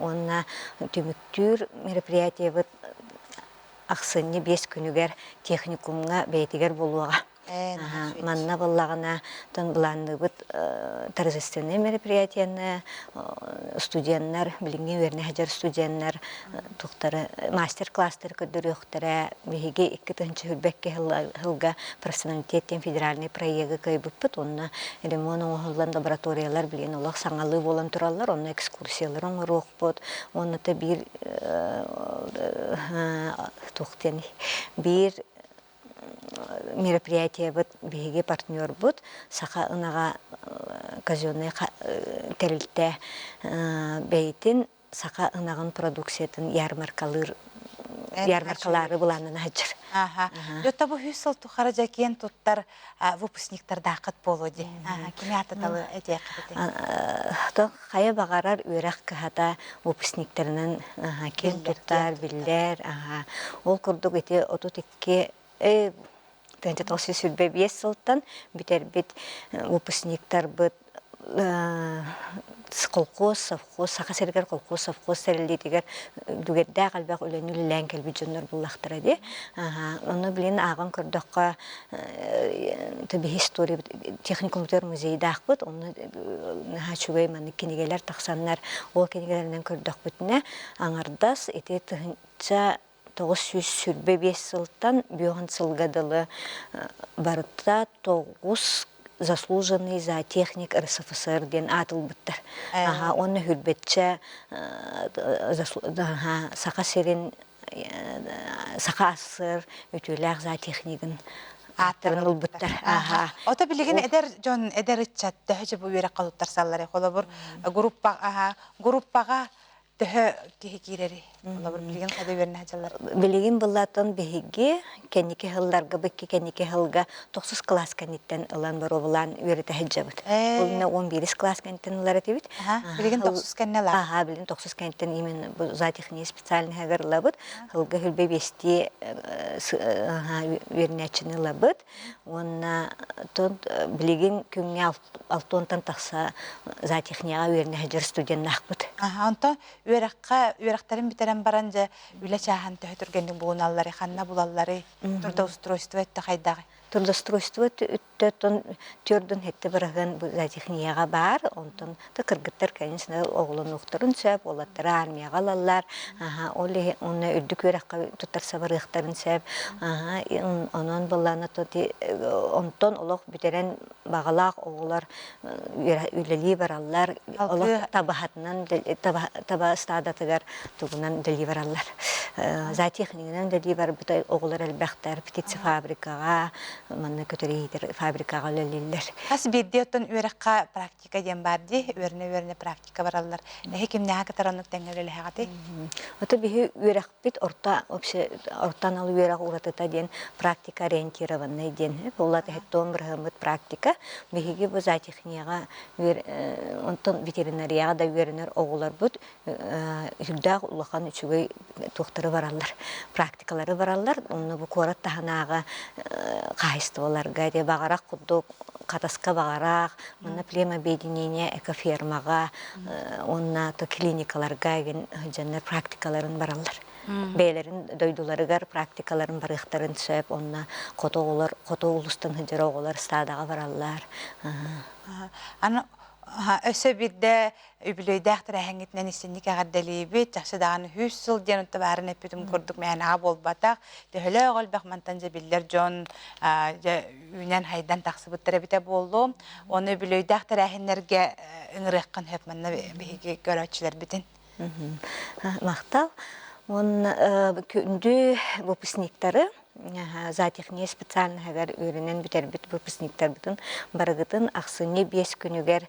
Y: онна түмүктүр мероприятие быт аксынны 5 күнүгер техникумга бейтигер болуга манна баллагана тон буланыбыт торжественные мероприятияны студенттер билинген верне хажар студенттер туктары мастер-класстар көдөрөктөрө биге 2-нчы хүрбекке хылга профессионалитеттен федеральный проекты кайбыппыт онна ремонт оңголган лабораториялар билген олак саңалы болон тураллар онна экскурсиялар оңорокпут онна та бир туктен бир мероприятие бут биге партнер бут саха ынага казённый терилте бейтин саха ынагын продукциятын ярмаркалары буланын хаджыр.
A: Йота бу хүсэл тухара жакен туттар выпускниктар дакыт болоди. Кими ататалы эте кабыты.
Y: То хая багарар үрак кахата выпускниктеринен кен туттар биллер ол курдук эте отутикке Тенте толсы сүрбе 5 сылтан битер бит выпускниктар бит колхоз, совхоз, саха-сергер колхоз, совхоз сәрелдетігер дүгерді қалбақ өлені лән кәлбі жонлар бұллақтыра де. Оны білен ағын көрдіққа табі история техникумтер музейді ақпыт. Оны чугай маны кенегелер тақсанлар ол кенегелерінен көрдіқ бүтіне аңардас ете тұхынша 900 сүрбе 5 сылтан бүйоған сылғадылы барытта 9 заслуженный за техник РСФСР ден атыл бұттар. Оны хүрбетче сақа серин сақа асыр өтіләқ за технигін аттырыныл бұттар.
A: Ота білеген әдер итчат төхі бұл өрек қалуттар саллары. Қолы бұр группаға төхі кеге керері. Қолы бұр білеген қады өрін әжалар.
Y: Білеген бұллатын бігеге кәнеке хылларға бүкке кәнеке хылға 9 класс кәнеттен ұлан бар олан өреті әджабыт. Олына 11 класс кәнеттен ұлар әтебіт.
A: Білеген 9 кәннелар?
Y: Білеген 9 кәнеттен имен за техния специальный хагар лабыт. Хылға хүлбе бесте өрнәчіні лабыт. Онна білеген күнге 6-тан тақса за технияға өрне әджар студент нақпыт.
A: Онта өрақтарын бітерен баранжа үлі чахан төхі түргендің бұғыналары, қанна бұлалары, трудоустройство өтті қайдағы?
Y: Трудоустройство өттін түрдің әтті бірігін зайтехнияға бар, онтын кыргыттар, конечно, оғылын ұқтырын сөп, олаттары армияға алалар, оны үрдік өраққа тұттарса барықтарын сөп, онын бұлланы онтын олық бүтерен бағалақ оғылар үлелі баралар, олық табахатынан, таба стадатығар тұғынан дәлі баралар. Зайтехнияның дәлі бар бұтай оғылар әлбәқтар, птицы фабрикаға, манна көтөрейдер фабрикага лөллер.
A: Хас бирде оттон үрәккә практика ден барди, өрне практика бараллар. Нәһе кимне хакытаранлык тәңгәле хагаты.
Y: Ото бихи үрәк бит ортан алу үрәк уратыта ден практика ориентированный ден. Булат хеттон бирһәмет практика. Бихиге бу зайтехнияга онтон ветеринарияга да вернер оглар бут. Хүлдә улахан үчүгөй тохтары бараллар. Практикалары бараллар. Онны бу корат таханага Хайстоларга де багарак кудук катаска багарак, мына плема объединение экофермага, онна то клиникаларга ген жанна практикаларын баралар. Бейлерин дойдуларыгар практикаларын барыктарын сөп, онна кото улустан хыжыра оголар стадага баралар.
A: Аны Өсө бирде үбүлөйдәхтер әһәңитнән исенник әгәрдәлебит, жақсы дағаны 100 сыл ден ұтты бәрін әппетім көрдік мәйінаға болбатақ. Дөхілі оғыл бәқмантан жабиллер жон үйнен хайдан тақсы бұттыры біте болу. Оны үбүлөйдәхтер әхінлерге үңірекқан хөпманна бейге көрәтшілер бітін.
Y: Мақтал. Он күнді выпускниктары затехния специально хагар үйренен битербит выпускниктар битин барыгытын аксыны 5 күнүгер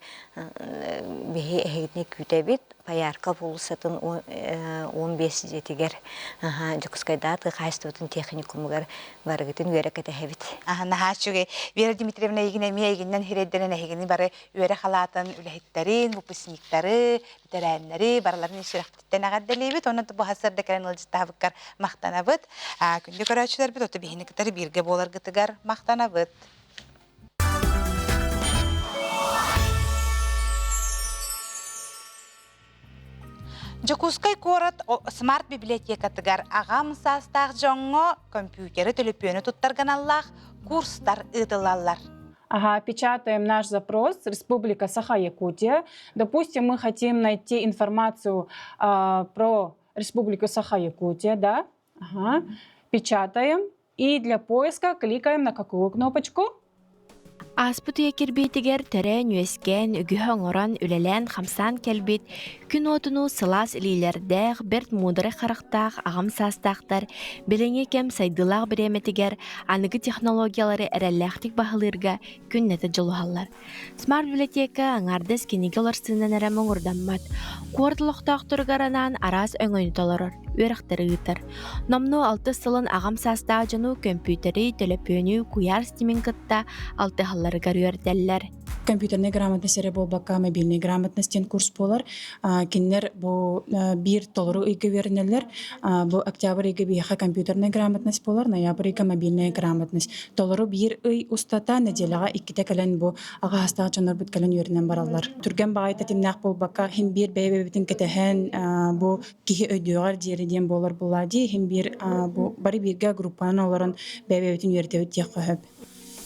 Y: бихи эхитне күтебит паярка булсатын 15 жетигер жокускайдаты хайстутун техникумгар барыгытын үйрекете хебит.
A: Нахачуге Вера Дмитриевна егине мейгиннен хиреддерен эхигини бары үйре халатын үлехиттерин, выпускниктары, битерәннәри барларын ишрактыттен агадделебит. Оны бу хасырда керен ылжытабыккар мактанабыт. Күндө көрәчүләр бит оты бихинектери бирге болар гытыгар мактанабыт. Жокускай корот смарт библиотекатыгар агам састаг жоңго компьютері төлөпөнү туттарган аллах курстар ыдылалар.
F: Печатаем наш запрос Республика Саха-Якутия. Допустим, мы хотим найти информацию про Республику Саха-Якутия, да? Печатаем и для поиска кликаем на какую кнопочку?
B: Аспытыя кирбейтигер төрөн үескен үгүһөң оран үлелен хамсан келбит күн отуну сылас илилердег берт мудары характах агам састактар белеңе кем сайдылак биреметигер аныгы технологиялары эреллехтик баһылырга күннете жолухаллар. Смарт библиотека аңардес кенеге оларсынан эремең урдаммат. Куордулуктактургаранан арас өңөйнүтолорор. Үерактары ыйтар. Номну 6 сылын агам састаа жону компьютери, телепөнү, куяр стимин кытта 6 халлары гаруерделлер.
F: Компьютерная грамотность болбака, мобильная грамотность курс болар. Кинер бу бир толору ыйгы вернелер. Бу октябрь ыйгы бияха компьютерная грамотность болар, ноябрь ыйгы мобильная грамотность. Толору бир ый устата неделяга 2 кален бу ага хастаа жонор бит кален вернен бараллар. Түрген багайта тимнак болбака хим бир бебебитин кетехен бу кихи өйдөгөр жерден болар булади, хим бир бу бары бирге группаны оларын бебебитин вердебит дияқып.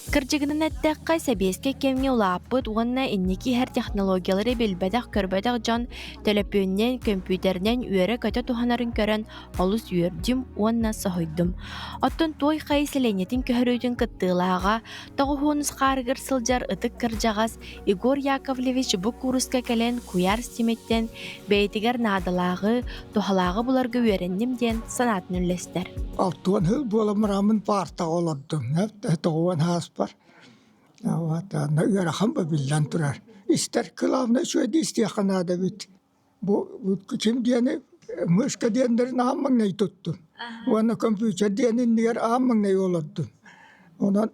B: Кыржыгынан әттәққай сәбеске кемге улаппыт, уанна иннеки хәр технологиялары билбәдәк көрбәдәк жан телепөннен, компьютернен үйәрі көтә туханарын көрән олыс үйердім, уанна сахойдым. Оттон той қайселенетін көхөрөйтін кыттылаға, тоғуғыныз қарығыр сылжар ытык кыржағас, Игор Яковлевич бұ курыска кәлен куяр стиметтен, бәйтігер надалағы, тухалағы бұларға үйерендімден санатын үлестер.
C: Алтуан хыл боламырамын парта оладым, тоғуан хас бар. На үйәрахам ба билдан тұрар. Истер кылавна шөйді истияқанада бит. Бұл күчім дені мышқа дендерін аммаңнай тұттым. Уана компьютер денін дегер аммаңнай оладым. Онан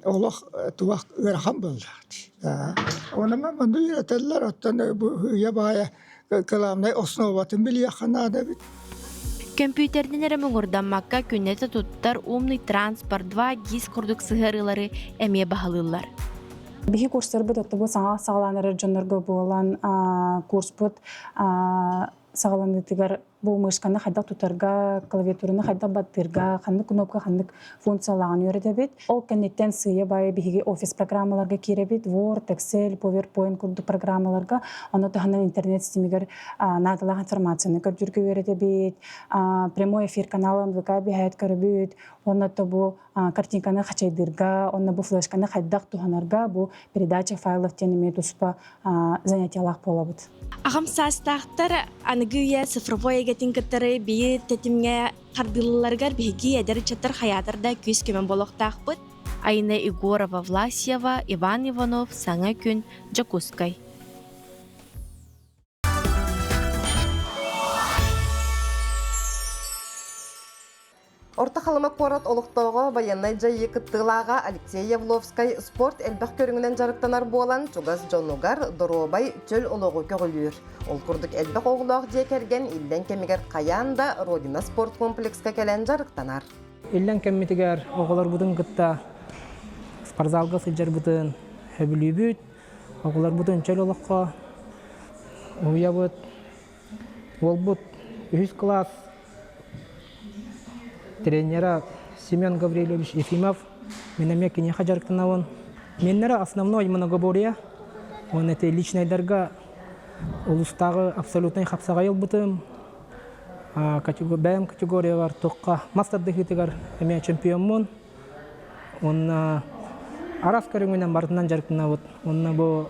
C: олақ туақ үйәрахам болды. Онама мұнды үйретелер оттан үйе бая кылавнай основатын білияқанада бит.
B: Компьютерден әрімін ұрданмаққа күннеті тұттар умный транспорт 2 гиз құрдық сығарылары әме бағалылар.
F: Бихи курстар бұд отты бұл сағаланырыр жонырғы болан курс бұд сағаланытығар бұл мышқаны қайдақ тұтарға, клавиатураны қайдақ баттырға, қандық кнопка, қандық функциялаған өреді бет. Ол кәнеттен сүйе байы бихиге офис программаларға кере бет, Word, Excel, PowerPoint күрді программаларға, оны тұханан интернет системегер надалақ информацияны көрдіргі өреді бет, прямой эфир каналын ВК бейхайт көрі бет, оны бұл картинканы қачайдырға, оны бұл флешканы қайдақ тұханарға, бұл передача файлов тенеме тұспа занятиялақ бола бұд.
B: Ағам састақтар анығыя цифровой егетін кіттары бейі тәтімге қардылыларғар бейгі әдері чаттар хаятарда көз көмен болуқтақ бұд. Айна Игорова Власьева, Иван Иванов, Саңа күн, Жакускай.
D: Орта халыма қорат олықтауға баяннай жайы кыттылаға Алексей Явловскай спорт әлбәқ көріңінен жарықтанар болан Чугас Джонугар Доробай чөл олығы көгілер. Ол күрдік әлбәқ оғылақ жекерген илден кемігер қаянда Родина спорт комплекска кәлен жарықтанар.
E: Илден кемітігер оғылар бұдың кытта спортзалға сылжар бұдың хөбілі бүт, оғылар бұдың чөл олыққа ұя бұд, ол бұд 100 класс тренера Семен Гаврилович Ефимов, менеме кене хаджарктанавын. Меннера основной многоборье, Он это личныйларга улустагы абсолютный хапсагайыл бутым. Бәйім категория бар тоққа мастарды хитигар әме чемпионмун. Он арас көріңінен бартынан жарықтына бұд. Онна бұл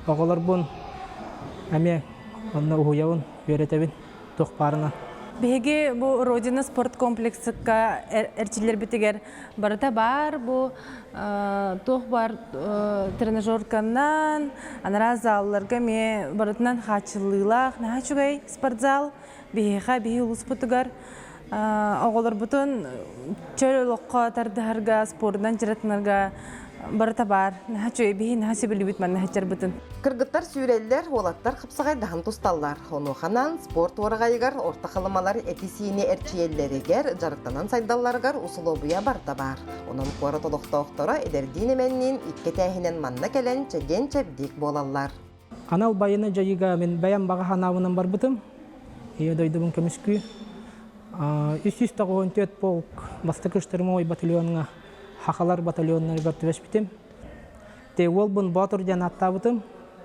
E: оғылар бұн әме онна ұғыяуын өретебін тоқ барына.
F: Беге бұл Родина спорт комплексіка әрчілер бітігер барыта бар, бұл тоқ бар тренажерканнан, анара залларға ме барытынан хачылылақ, наға чүгай спортзал, беге ұлыс бұтығар. Оғылар бұтын чөл олыққа тардығарға, спорттан жыратынарға барыта бар. Наға чүгай беге наға себілі бітмән наға чар бұтын.
D: Кыргыттар сүйреллер, олаттар қыпсағай дағын тұсталлар. Оны қанан спорт орағайығар, орта қалымалар этисиіне әрчиеллерігер, жарықтанан сайдалларғар ұсылобуя барда бар. Оның қуары толықтауқтара едердейін еменнен икке тәхінен манна кәлен чәген чәбдек болалар.
E: Анал байыны жайыға мен бәян баға ханауынан бар бұтым. Дойдыбын көміскүй. 394 полк бастықы штырмой батальонға, хақалар батальонына бәртівәш бітім. Ол бұн батырден аттабытым.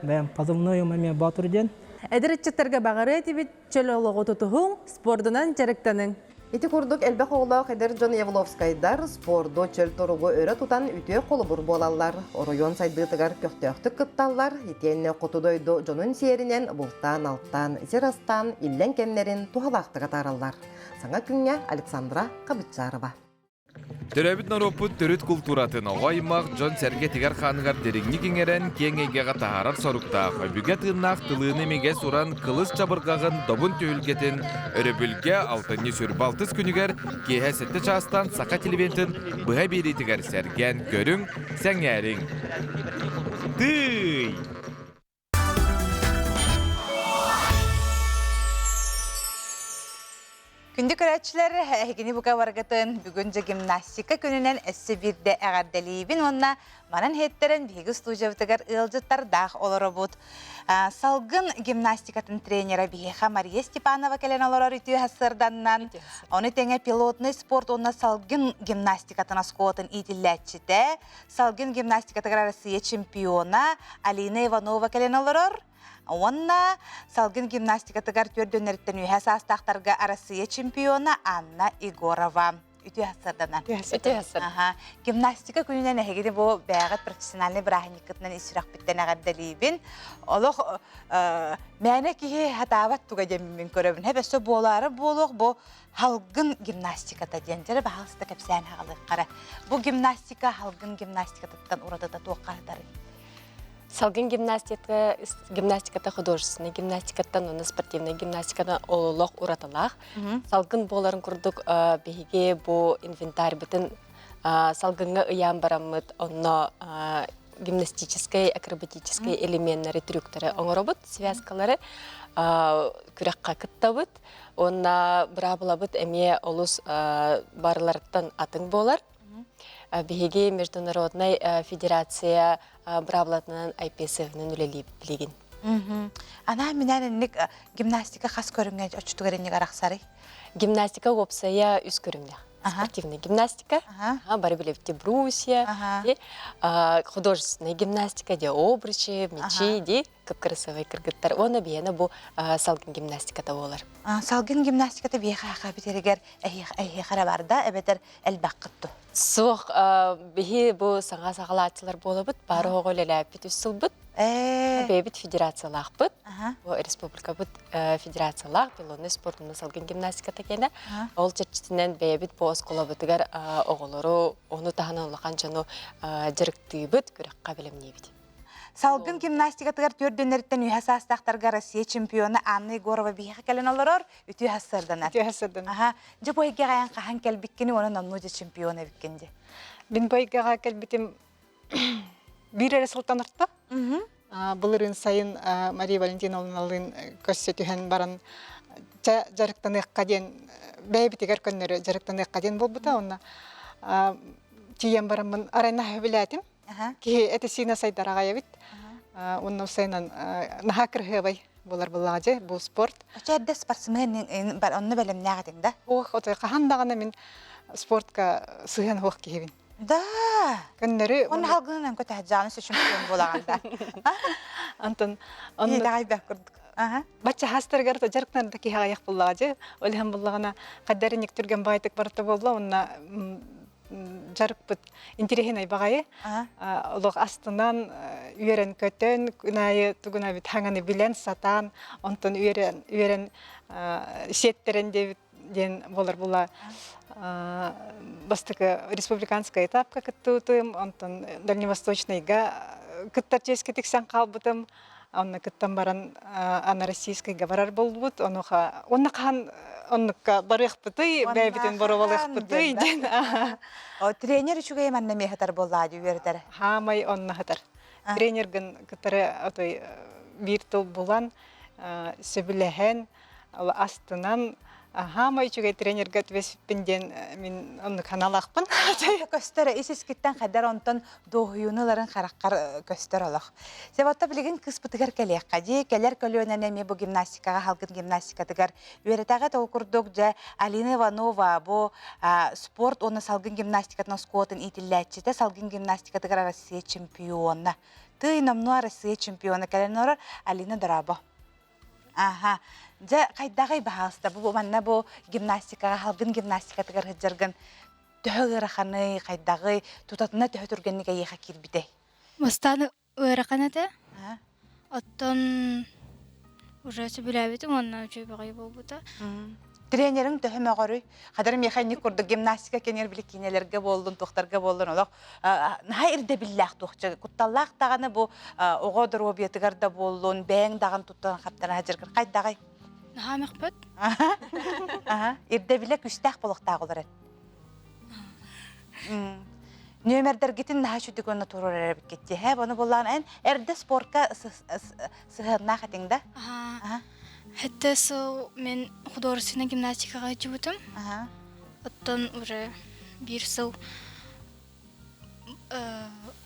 E: Бәйім пазывной өмәме батырден.
F: Әдірітчеттерге бағары әтібет чөл олығы тұтығың спордынан жарықтаның.
D: Ити курдук элбэх оғлау Хедер Джон Евловскайдар спорду чөл торугу өрі тұтан үтіе қолы бұр болалар. Оройон сайдытыгар көқтөқтік кытталлар. Итенне қотудойду Джонун серінен бұлттан, алттан, зерастан, иллен кемнерін тухалақтыға тараллар. Саңа күнге Александра Қабытжарова.
K: Төрөбіт наропут төрүт культуратын оғаймақ Джон Сәрге тегер қанығар деріңні кеңерен кеңегеға тағарар сорықтақ. Бүге тыңнақ тылыны меге сұран қылыс чабырғағын добын түйілгетін өрөбілге алтынны сүрбалтыз күнігер кейе сәтті частан сақа телевентін бұға беретігер сәрген көрің сәңәрің. Тый!
A: Күнді көрәтшілер, әгені бұқа барғытын бүгінгі гимнастика күнінен әсі бірді әғарделейбін, онна манан хеттерін бейгі студиявытығар ұлжыттардақ олары бұд. Салғын гимнастикатын тренера бейға Мария Степанова кәлен олар үтіу әсірданнан. Оны тәңе пилотный спорт, онна салғын гимнастикатын аскуатын иділләтчіті. Салғын гимнастикатығар Россия чемпиона Алина Иванова кәлен олар. Онна салгын гимнастикатыгар төрдөнерттен үйәс астақтарға Россия чемпиона Анна Егорова. Үті әсірданан.
G: Үті әсір.
A: Гимнастика күнінен әгеді бұл бәғат профессиональный бірахникетінен исірақ біттен әғардалейбін. Олық мәне кейі хатават туға демімін көрөбін. Әбі сө болары болуқ бұл халгын гимнастиката денжері бағалысты кәпсән ағалық қара. Бұл гимнастика халгын гимнастикатыттан ұрадыда туаққардары.
G: Салгын гимнастиката художественный гимнастикаттан, оны спортивный гимнастикадан олылық ұратылақ. Салгын боларын күрдік бейге бұл инвентарь бітін салгынға ұян барамыд, оны гимнастической, акробатической элементтері, трюктері оңыры связкалары күрекқа күтті бұд. Оны бұра бұла бұд әме олыс барыларыттан атын болар. Беге Международной федерация бравлатынан IPSF-нын үлелі білеген.
A: Ана менәлінлік гимнастика қас көрімген өчтігеріннік арақсары?
G: Гимнастика опсая үз көрімді. Спортивная гимнастика, борьбелевте брусья, художественная гимнастика, обручи, мечи, как красивый кыргыттар. Оны бейені бұл салгын гимнастиката болар.
A: Салгын гимнастиката бейхаға бітерігер әйхара барда, әбетер әлбәқ қытты.
G: Соқ, бейі бұл саңа сағала атылар болы бұд, бары оғыл әлі әпет үссіл бұд. Бейбіт федерациялақ бұд. Республика бұд федерациялақ, пилонный спортында салгын гимнастиката кені. Ол черчетінен бейбіт бұл оскола бұдығар оғылыру, оны тағынан олаған жаны жырықты бұд, көріққа білімне бұд.
A: Салгын гимнастикатығар төрдөнерттен үйәс астақтарға Россия чемпионы Анна Егорова бейхі кәлін олырыр, үті әсірдінар.
G: Үті әсірдінар.
A: Жа бойға ғаян қаған кәлбіккені, оны намнуды чемпионы біккенде?
I: Мен бойға кәлбітім бір әрі сұлтан ұртта. Бұлырын сайын Мария Валентиновналың көссетіген баран жарықтан еққа ден, бәйбітігер көннері жарықтан еққа ден бол бұта, оны тиен барамын арайна өбіләдім. Ки это сина сайдараға ебит. Онны сайнан наха кірхебай болар бұлағаджы, бұл спорт.
A: Оча әдді спортсмен бар, онны бәлем нәғадың да?
I: Оқ, отой қахандағаны мен спортқа сүйен оқ кейбін.
A: Да.
I: Көннәре
A: Оны халгынан көтә җаны чемпион булаганда.
I: Антон
A: Илай бәкүрдүк.
I: Бача хастыргар то жарктан да киһа аяк буллажы. Олхан буллагана кадәрен иктүргән байтык барты булла, онна жарыппыт интересен айбагайы. Олог астынан үйрен көтөн, күнайы тугуна бит хаңаны билен сатан, онтон үйрен сеттерен ден болар була. Бастыкы республиканская этапка кыттыутым, онтон дальневосточныйга кыттарчески тиксен калбытым. Онна кыттан баран ана российскайга барар болбут, оннукка барыхпыты, бәйбитен боровалыхпыты.
A: Тренер үчүгэй манна мехатар боллады үйердер.
I: Хамай онна хатар. Тренерген кытары отой бир тыл булан сөбүлэхэн астынан хамай үчүгэй тренерге твеспинден мен онны каналакпын.
A: Көстөр исискиттен хадар онтон доһуюнуларын хараккар көстөр олох. Себатта билеген кыспытыгар келекка ди, келер көлөнөн эми бу гимнастикага халкын гимнастикатыгар үйрөтага толкурдук же Алина Иванова бу спорт оны салгын гимнастикатын скотын итилләчите салгын гимнастикатыгар Россия чемпионна. Ты намну Россия чемпиона келенор Алина Дорабо. Аха. Же кайдагай баһаста бу манна бу гимнастикага халгын гимнастикатыгар хыжыргын төгөраханы кайдагы тутатына төһөтүргенниге яха кирбите.
J: Мастаны өраканаты. Оттон уже сөбүләбитим онна үчү багай болбута.
A: Тренерин төһөмөгөрү кадар механик курду гимнастика кенер билик кинелерге болдун тохтарга болдун олох хайрде биллах тохча кутталлах таганы бу ого дробиятыгар да болдун бэң даган туттан хаптана хажыргыр кайдагай
J: Нахамыкпыт.
A: Ирде билек үстәк болуктак олар. Нөмердер гитин наха шүдік оны турur әрбік кетті. Оны болған әрді спортқа сығырна қатыңда?
J: Хәтті сол мен художественный гимнастикаға жүбітім. Оттан уже бір сыл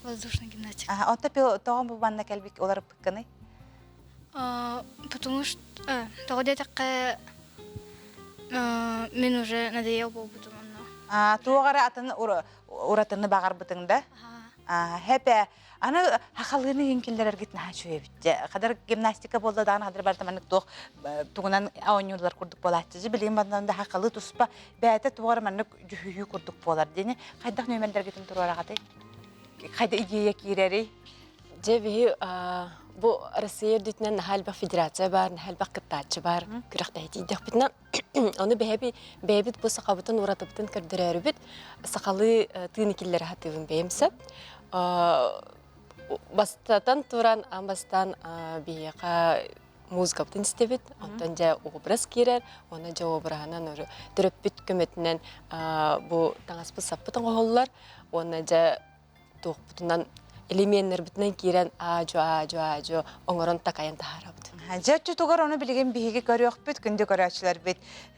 J: воздушный гимнастика.
A: Онта тоғын бұл банна кәлбік олар бұққаны?
J: Потому что тогда такая мен уже надоел был бутым.
A: Туғары атын уратыны бағар бұтыңда? Хәпә, аны хақалғыны енкелдер әргетін хачу ебітті. Қадар гимнастика болды дағын қадар бартаманық туғынан ауынюлар күрдік болатты. Білейін банданда хақалы тұспа бәйті туғары манық жүхүйі күрдік болар. Дені қайдақ нөмендер гетін тұру арағаты? Қайда идея кейрері?
G: Жебі, bu Россия dütünen nahalbaq federasiya бар, nahalbaq qıttaçı бар. Күрәқті етейдік бітіна. Оны бәйбіт бұл сақабытын ұратыбытын көрдірәрі біт. Сақалы түйінекелері хатывын бәйімсі. Бастатан туран, амбастан бейеқа музыка бітін істебіт. Онтан жа образ керер. Оны жа обрағынан түріп біт көметінен бұл таңаспы саппытын қоғылар. Оны жа тоқ бұтынан элементтер бүтүнөн кирен ажо оңорон такайын тахарабыт.
A: Жачу тугар оны билген биһиги көрөк бүт күндө көрөчүлөр бит.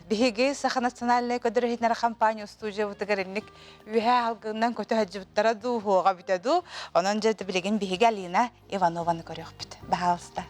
A: Биһиги Саха национальный көдөрөһүнөр компания студия бутыгарынник үһэ алгынан көтө хаҗыбыттара дуһуга битеду. Онон жете билген биһиги Алина Иванованы көрөк бүт. Баалста.